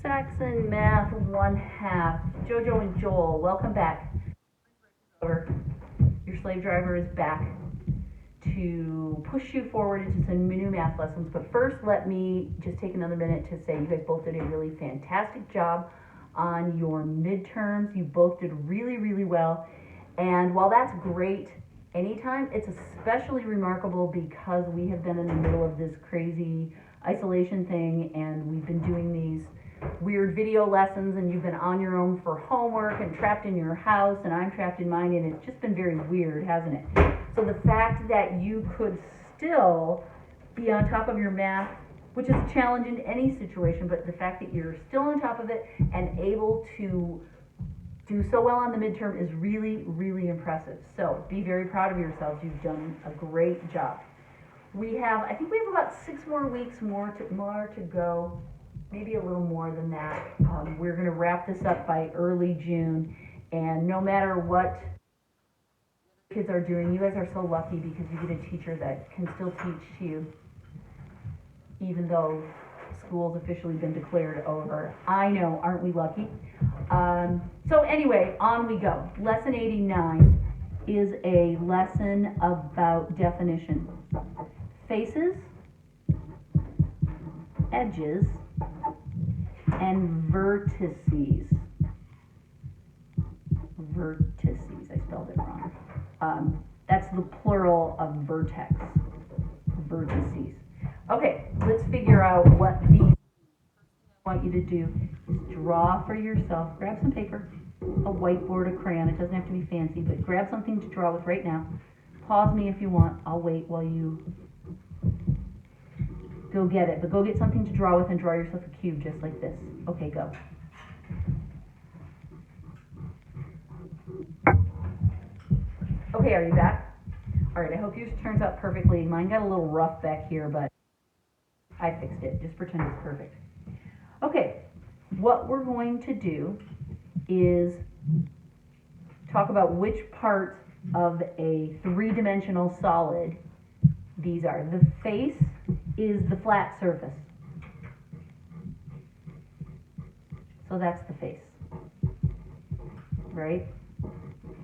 Saxon Math 1/2. Jojo and Joel, welcome back. Your slave driver is back to push you forward into some new math lessons. But first, let me just take another minute to say you guys both did a really fantastic job on your midterms. You both did really, really well. And while that's great anytime, it's especially remarkable because we have been in the middle of this crazy isolation thing, and we've been doing these weird video lessons, and you've been on your own for homework and trapped in your house, and I'm trapped in mine, and it's just been very weird, hasn't it? So the fact that you could still be on top of your math, which is a challenge in any situation, but the fact that you're still on top of it and able to do so well on the midterm is really, really impressive. So be very proud of yourselves. You've done a great job. I think we have about 6 more weeks more to go, maybe a little more than that. We're going to wrap this up by early June, and no matter what kids are doing, you guys are so lucky because you get a teacher that can still teach you even though school's officially been declared over. I know, aren't we lucky? So anyway, on we go. Lesson 89 is a lesson about definition. Faces, edges, and vertices. Vertices, I spelled it wrong. That's the plural of vertex. Vertices. Okay, let's figure out what these I want you to do is draw for yourself. Grab some paper, a whiteboard, a crayon. It doesn't have to be fancy, but grab something to draw with right now. Pause me if you want. I'll wait while you go get it. But go get something to draw with and draw yourself a cube just like this. Okay, go. Okay, are you back? All right, I hope yours turns out perfectly. Mine got a little rough back here, but I fixed it. Just pretend it's perfect. Okay, what we're going to do is talk about which parts of a three-dimensional solid these are. The face is the flat surface. So that's the face, right?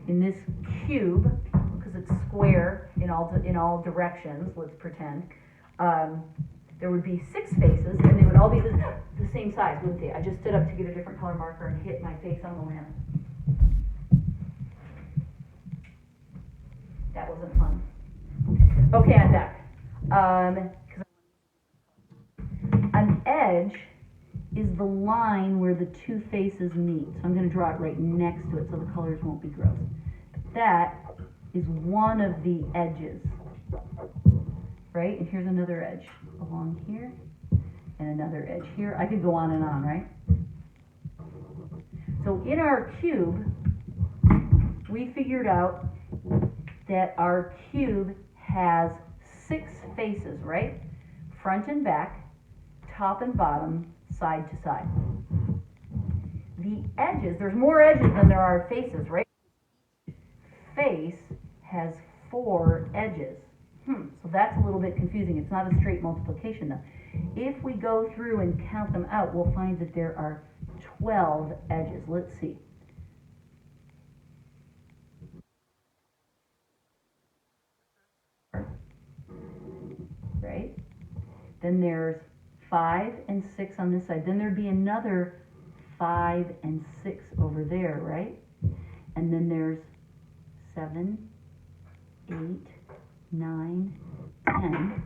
In this cube, because it's square in all directions, let's pretend, there would be 6 faces, and they would all be the same size, wouldn't they? I just stood up to get a different color marker and hit my face on the lamp. That wasn't fun. Okay, I'm back. An edge is the line where the 2 faces meet. So I'm going to draw it right next to it so the colors won't be gross. That is one of the edges, right? And here's another edge along here, and another edge here. I could go on and on, right? So in our cube, we figured out that our cube has 6 faces, right? Front and back, top and bottom, side to side. The edges, there's more edges than there are faces, right? Face has 4 edges. So that's a little bit confusing. It's not a straight multiplication though. If we go through and count them out, we'll find that there are 12 edges. Let's see. Right? Then there's 5 and 6 on this side. Then there'd be another 5 and 6 over there, right? And then there's 7, 8, 9, 10.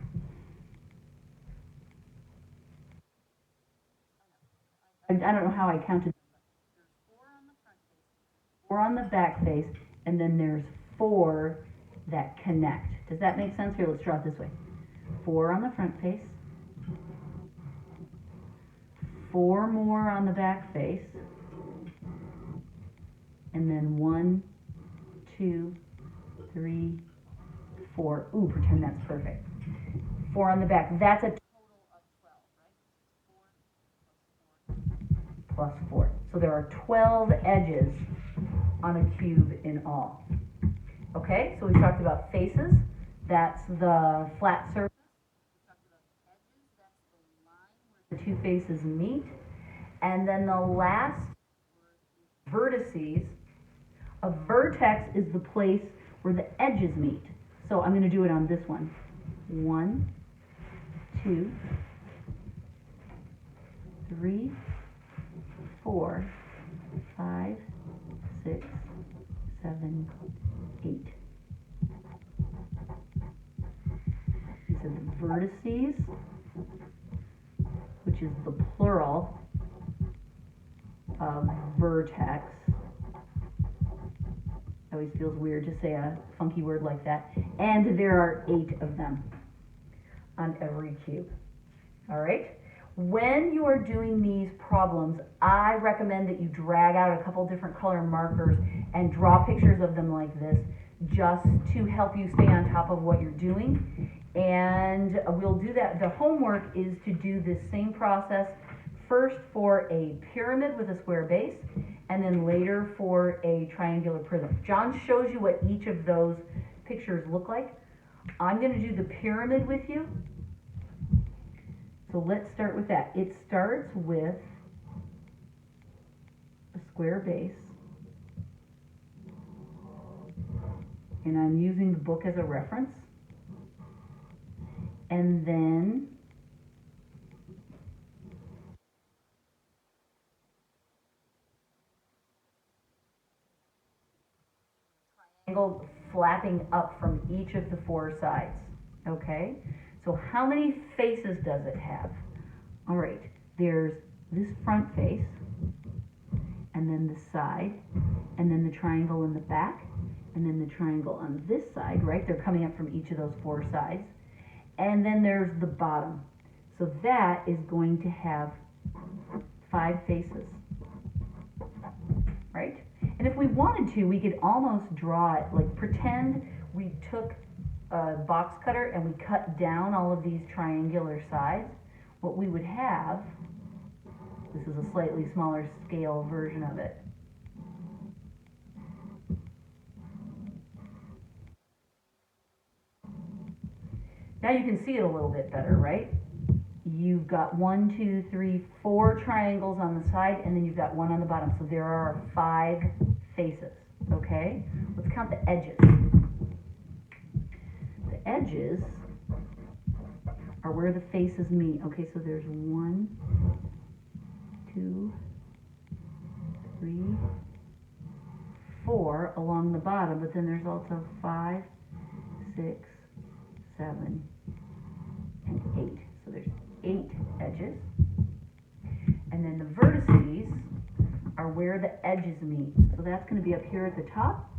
I don't know how I counted. 4 on the back face, and then there's 4 that connect. Does that make sense? Here, let's draw it this way. 4 on the front face, 4 more on the back face, and then 1, 2, 3, 4. Ooh, pretend that's perfect. 4 on the back. That's a total of 12, right? 4 plus 4. So there are 12 edges on a cube in all. Okay, so we talked about faces. That's the flat surface. We talked about edges. That's the line where the 2 faces meet. And then the last, vertices. A vertex is the place where the edges meet. So I'm going to do it on this one. 1, 2, 3, 4, 5, 6, 7, 8. These are the vertices, which is the plural of vertex. Always feels weird to say a funky word like that. And there are 8 of them on every cube. All right? When you are doing these problems, I recommend that you drag out a couple different color markers and draw pictures of them like this, just to help you stay on top of what you're doing. And we'll do that. The homework is to do this same process first for a pyramid with a square base, and then later for a triangular prism. John shows you what each of those pictures look like. I'm going to do the pyramid with you. So let's start with that. It starts with a square base. And I'm using the book as a reference. And then triangle flapping up from each of the 4 sides. Okay? So how many faces does it have? All right, there's this front face, and then the side, and then the triangle in the back, and then the triangle on this side, right? They're coming up from each of those 4 sides. And then there's the bottom. So that is going to have 5 faces, right? And if we wanted to, we could almost draw it, like pretend we took a box cutter and we cut down all of these triangular sides. What we would have, this is a slightly smaller scale version of it. Now you can see it a little bit better, right? You've got 1, 2, 3, 4 triangles on the side, and then you've got 1 on the bottom. So there are 5 faces, okay? Let's count the edges. The edges are where the faces meet. Okay, so there's 1, 2, 3, 4 along the bottom, but then there's also 5, 6, 7, and 8. So there's 8 edges. And then the vertices are where the edges meet. So that's going to be up here at the top,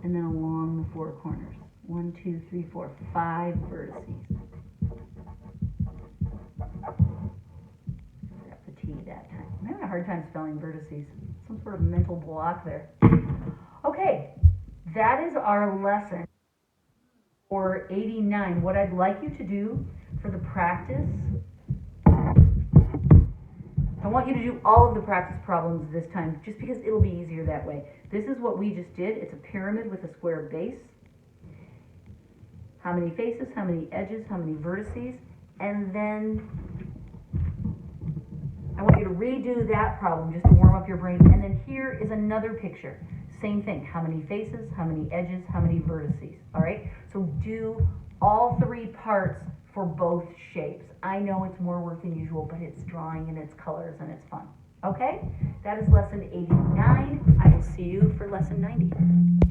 and then along the 4 corners. 1, 2, 3, 4, 5 vertices. Got the T that time. I'm having a hard time spelling vertices. Some sort of mental block there. Okay, that is our lesson for 89. What I'd like you to do for the practice, I want you to do all of the practice problems this time, just because it'll be easier that way. This is what we just did. It's a pyramid with a square base. How many faces, how many edges, how many vertices, and then I want you to redo that problem just to warm up your brain. And then here is another picture. Same thing. How many faces, how many edges, how many vertices. All right? So do all 3 parts for both shapes. I know it's more work than usual, but it's drawing and it's colors and it's fun. Okay? That is lesson 89. I will see you for lesson 90.